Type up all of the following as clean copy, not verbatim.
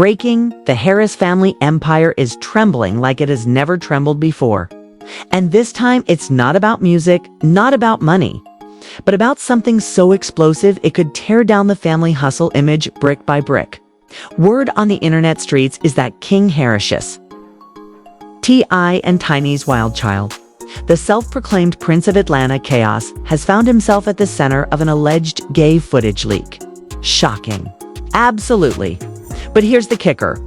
Breaking, the Harris family empire is trembling like it has never trembled before. And this time, it's not about music, not about money, but about something so explosive it could tear down the family hustle image brick by brick. Word on the internet streets is that King Harris, T.I. and Tiny's wild child, the self-proclaimed Prince of Atlanta Chaos, has found himself at the center of an alleged gay footage leak. Shocking. Absolutely. But here's the kicker.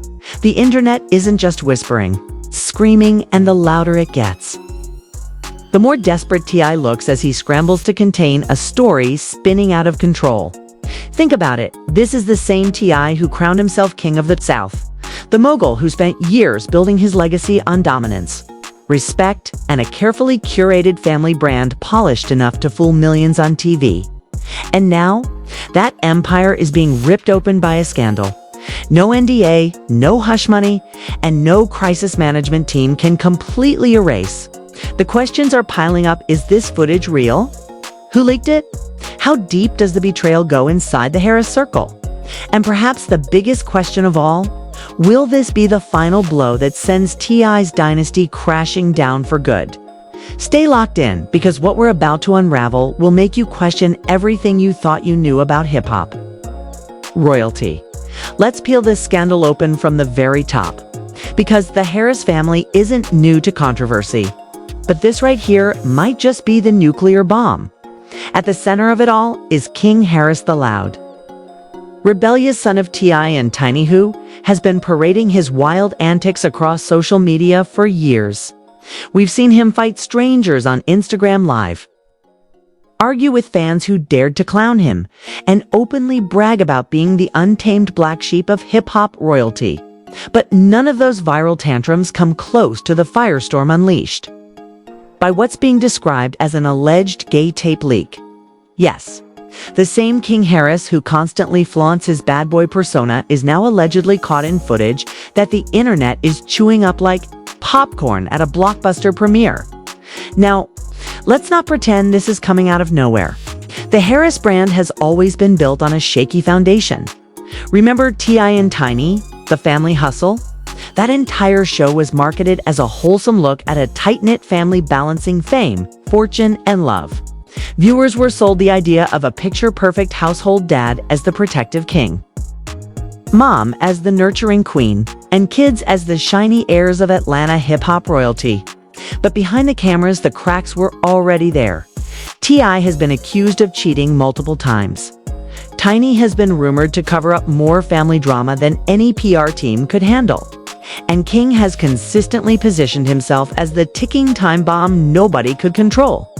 The internet isn't just whispering, screaming, and the louder it gets, the more desperate T.I. looks as he scrambles to contain a story spinning out of control. Think about it. This is the same T.I. who crowned himself King of the South, the mogul who spent years building his legacy on dominance, respect, and a carefully curated family brand polished enough to fool millions on TV. And now, that empire is being ripped open by a scandal. No NDA, no hush money, and no crisis management team can completely erase. The questions are piling up. Is this footage real? Who leaked it? How deep does the betrayal go inside the Harris circle? And perhaps the biggest question of all, will this be the final blow that sends T.I.'s dynasty crashing down for good? Stay locked in, because what we're about to unravel will make you question everything you thought you knew about hip-hop. Royalty. Let's peel this scandal open from the very top, because the Harris family isn't new to controversy. But this right here might just be the nuclear bomb. At the center of it all is King Harris the Loud. Rebellious son of T.I. and Tiny Who has been parading his wild antics across social media for years. We've seen him fight strangers on Instagram Live, argue with fans who dared to clown him, and openly brag about being the untamed black sheep of hip-hop royalty. But none of those viral tantrums come close to the firestorm unleashed by what's being described as an alleged gay tape leak. Yes, the same King Harris who constantly flaunts his bad boy persona is now allegedly caught in footage that the internet is chewing up like popcorn at a blockbuster premiere. Now, let's not pretend this is coming out of nowhere. The Harris brand has always been built on a shaky foundation. Remember T.I. and Tiny, the family hustle? That entire show was marketed as a wholesome look at a tight-knit family balancing fame, fortune, and love. Viewers were sold the idea of a picture-perfect household dad as the protective king, mom as the nurturing queen, and kids as the shiny heirs of Atlanta hip-hop royalty. But behind the cameras, the cracks were already there. T.I. has been accused of cheating multiple times. Tiny has been rumored to cover up more family drama than any PR team could handle. And King has consistently positioned himself as the ticking time bomb nobody could control.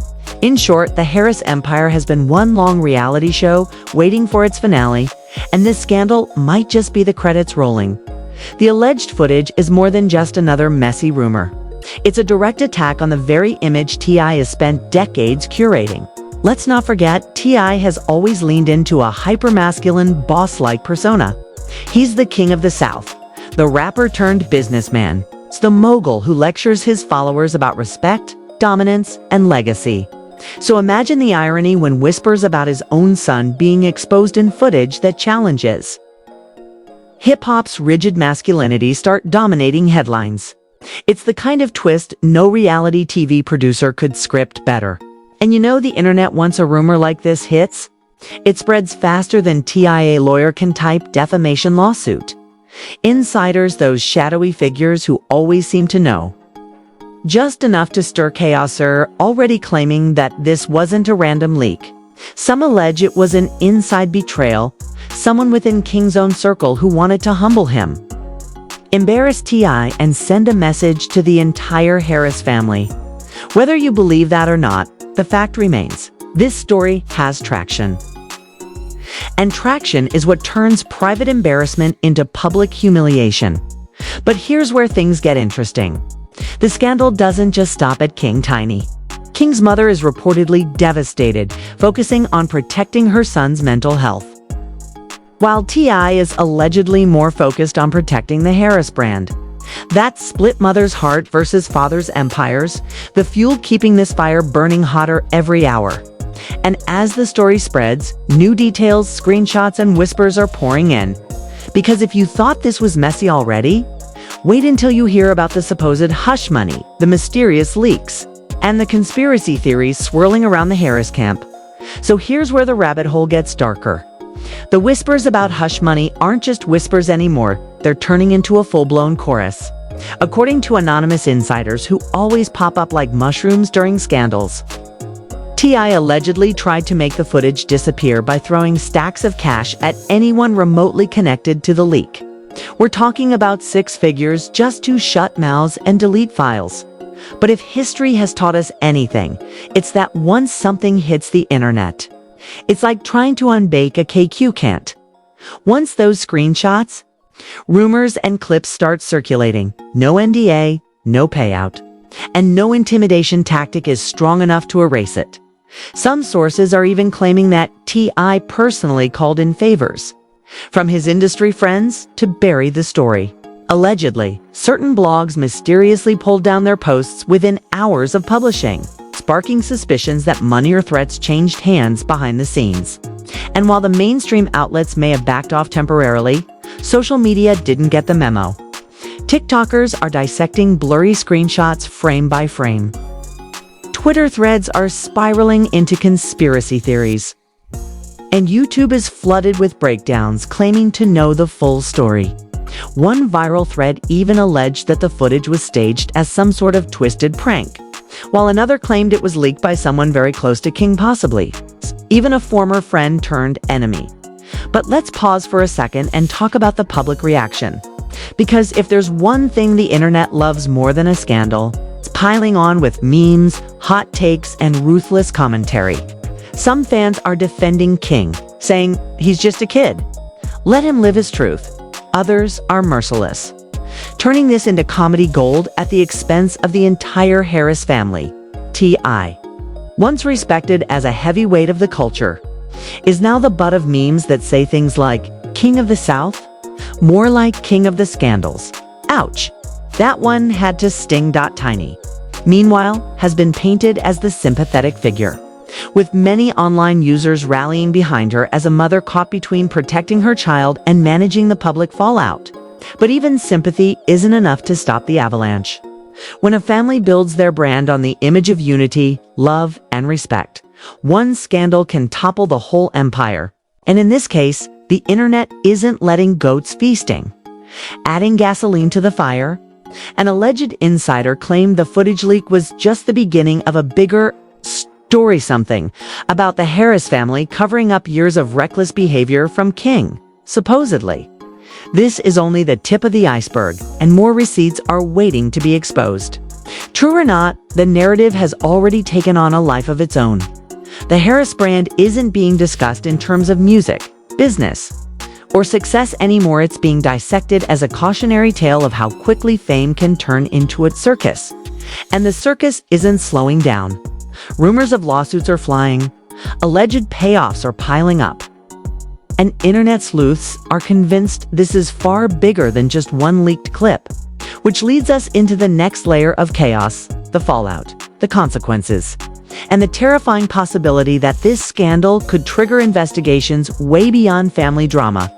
In short, the Harris empire has been one long reality show waiting for its finale, and this scandal might just be the credits rolling. The alleged footage is more than just another messy rumor. It's a direct attack on the very image T.I. has spent decades curating. Let's not forget, T.I. has always leaned into a hypermasculine, boss-like persona. He's the king of the South, the rapper turned businessman. It's the mogul who lectures his followers about respect, dominance, and legacy. So imagine the irony when whispers about his own son being exposed in footage that challenges hip-hop's rigid masculinity start dominating headlines. It's the kind of twist no reality TV producer could script better. And you know, the internet, once a rumor like this hits, it spreads faster than TIA lawyer can type defamation lawsuit. Insiders, those shadowy figures who always seem to know just enough to stir chaos, are already claiming that this wasn't a random leak. Some allege it was an inside betrayal, someone within King's own circle who wanted to humble him, embarrass T.I., and send a message to the entire Harris family. Whether you believe that or not, the fact remains, this story has traction. And traction is what turns private embarrassment into public humiliation. But here's where things get interesting. The scandal doesn't just stop at King Tiny. King's mother is reportedly devastated, focusing on protecting her son's mental health, while T.I. is allegedly more focused on protecting the Harris brand. That split mother's heart versus father's empires, the fuel keeping this fire burning hotter every hour. And as the story spreads, new details, screenshots, and whispers are pouring in. Because if you thought this was messy already, wait until you hear about the supposed hush money, the mysterious leaks, and the conspiracy theories swirling around the Harris camp. So here's where the rabbit hole gets darker. The whispers about hush money aren't just whispers anymore, they're turning into a full-blown chorus. According to anonymous insiders who always pop up like mushrooms during scandals, T.I. allegedly tried to make the footage disappear by throwing stacks of cash at anyone remotely connected to the leak. We're talking about six figures just to shut mouths and delete files. But if history has taught us anything, it's that once something hits the internet, it's like trying to unbake a KQ can't. Once those screenshots, rumors and clips start circulating, no NDA, no payout, and no intimidation tactic is strong enough to erase it. Some sources are even claiming that T.I. personally called in favors from his industry friends to bury the story. Allegedly, certain blogs mysteriously pulled down their posts within hours of publishing, sparking suspicions that money or threats changed hands behind the scenes. And while the mainstream outlets may have backed off temporarily, social media didn't get the memo. TikTokers are dissecting blurry screenshots frame by frame. Twitter threads are spiraling into conspiracy theories. And YouTube is flooded with breakdowns claiming to know the full story. One viral thread even alleged that the footage was staged as some sort of twisted prank, while another claimed it was leaked by someone very close to King, possibly even a former friend turned enemy. But let's pause for a second and talk about the public reaction. Because if there's one thing the internet loves more than a scandal, it's piling on with memes, hot takes, and ruthless commentary. Some fans are defending King, saying he's just a kid. Let him live his truth. Others are merciless, turning this into comedy gold at the expense of the entire Harris family. T.I., once respected as a heavyweight of the culture, is now the butt of memes that say things like King of the South, more like King of the Scandals. Ouch, that one had to sting. Tiny, meanwhile, has been painted as the sympathetic figure, with many online users rallying behind her as a mother caught between protecting her child and managing the public fallout. But even sympathy isn't enough to stop the avalanche. When a family builds their brand on the image of unity, love, and respect, one scandal can topple the whole empire. And in this case, the internet isn't letting goats feasting. Adding gasoline to the fire, an alleged insider claimed the footage leak was just the beginning of a bigger story, something about the Harris family covering up years of reckless behavior from King, supposedly. This is only the tip of the iceberg, and more receipts are waiting to be exposed. True or not, the narrative has already taken on a life of its own. The Harris brand isn't being discussed in terms of music, business, or success anymore. It's being dissected as a cautionary tale of how quickly fame can turn into a circus. And the circus isn't slowing down. Rumors of lawsuits are flying, alleged payoffs are piling up, and internet sleuths are convinced this is far bigger than just one leaked clip, which leads us into the next layer of chaos, the fallout, the consequences, and the terrifying possibility that this scandal could trigger investigations way beyond family drama.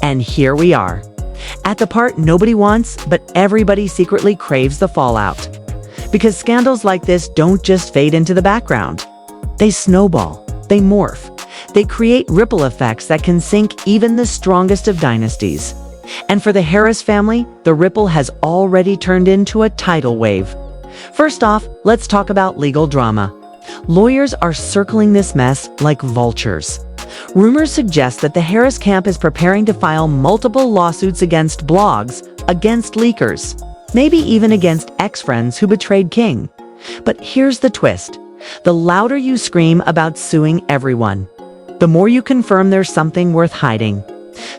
And here we are, at the part nobody wants, but everybody secretly craves the fallout. Because scandals like this don't just fade into the background. They snowball, they morph, they create ripple effects that can sink even the strongest of dynasties. And for the Harris family, the ripple has already turned into a tidal wave. First off, let's talk about legal drama. Lawyers are circling this mess like vultures. Rumors suggest that the Harris camp is preparing to file multiple lawsuits against blogs, against leakers, maybe even against ex-friends who betrayed King. But here's the twist. The louder you scream about suing everyone, the more you confirm there's something worth hiding.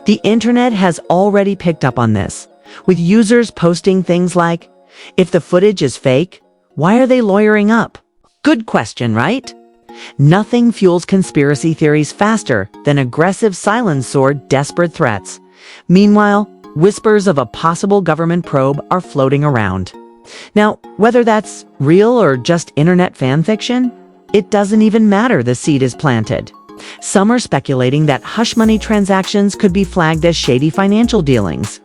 The internet has already picked up on this, with users posting things like, if the footage is fake, why are they lawyering up? Good question, right? Nothing fuels conspiracy theories faster than aggressive silence or desperate threats. Meanwhile, whispers of a possible government probe are floating around. Now, whether that's real or just internet fan fiction, it doesn't even matter. The seed is planted. Some are speculating that hush money transactions could be flagged as shady financial dealings.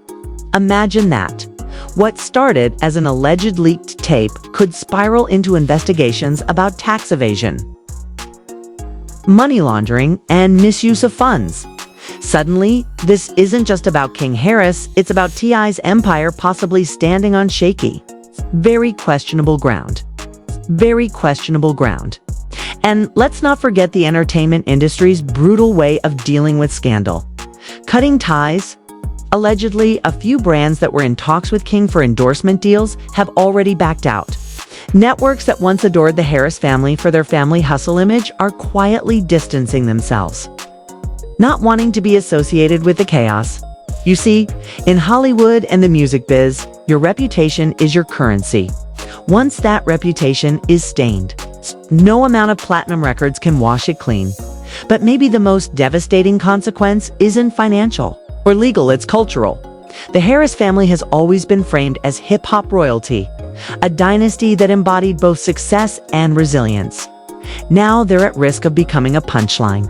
Imagine that. What started as an alleged leaked tape could spiral into investigations about tax evasion, money laundering, and misuse of funds. Suddenly, this isn't just about King Harris, it's about T.I.'s empire possibly standing on shaky, very questionable ground. Very questionable ground. And let's not forget the entertainment industry's brutal way of dealing with scandal. Cutting ties. Allegedly, a few brands that were in talks with King for endorsement deals have already backed out. Networks that once adored the Harris family for their family hustle image are quietly distancing themselves, not wanting to be associated with the chaos. You see, in Hollywood and the music biz, your reputation is your currency. Once that reputation is stained, no amount of platinum records can wash it clean. But maybe the most devastating consequence isn't financial or legal, it's cultural. The Harris family has always been framed as hip-hop royalty, a dynasty that embodied both success and resilience. Now they're at risk of becoming a punchline,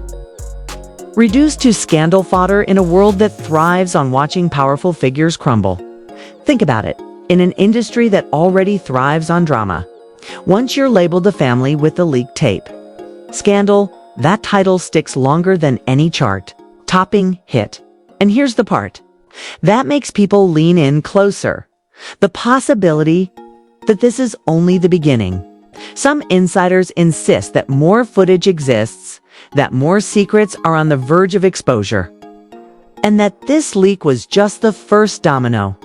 reduced to scandal fodder in a world that thrives on watching powerful figures crumble. Think about it. In an industry that already thrives on drama, once you're labeled the family with the leaked tape scandal, that title sticks longer than any chart-topping hit. And here's the part that makes people lean in closer: the possibility that this is only the beginning. Some insiders insist that more footage exists, that more secrets are on the verge of exposure, and that this leak was just the first domino.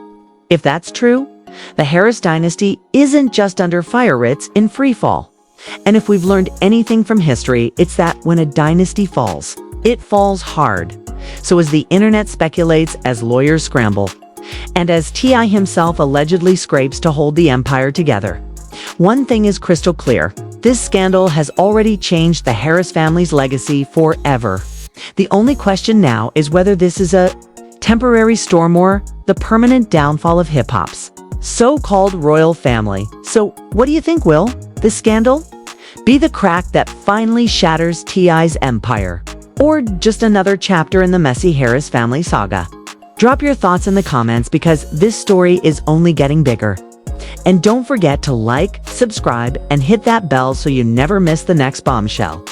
If that's true, the Harris dynasty isn't just under fire, it's in free fall. And if we've learned anything from history, it's that when a dynasty falls, it falls hard. So as the internet speculates, as lawyers scramble, and as T.I. himself allegedly scrapes to hold the empire together, one thing is crystal clear: this scandal has already changed the Harris family's legacy forever. The only question now is whether this is a temporary storm or the permanent downfall of hip-hop's so-called royal family. So what do you think, Will? This scandal? Be the crack that finally shatters T.I.'s empire, or just another chapter in the messy Harris family saga? Drop your thoughts in the comments, because this story is only getting bigger. And don't forget to like, subscribe, and hit that bell so you never miss the next bombshell.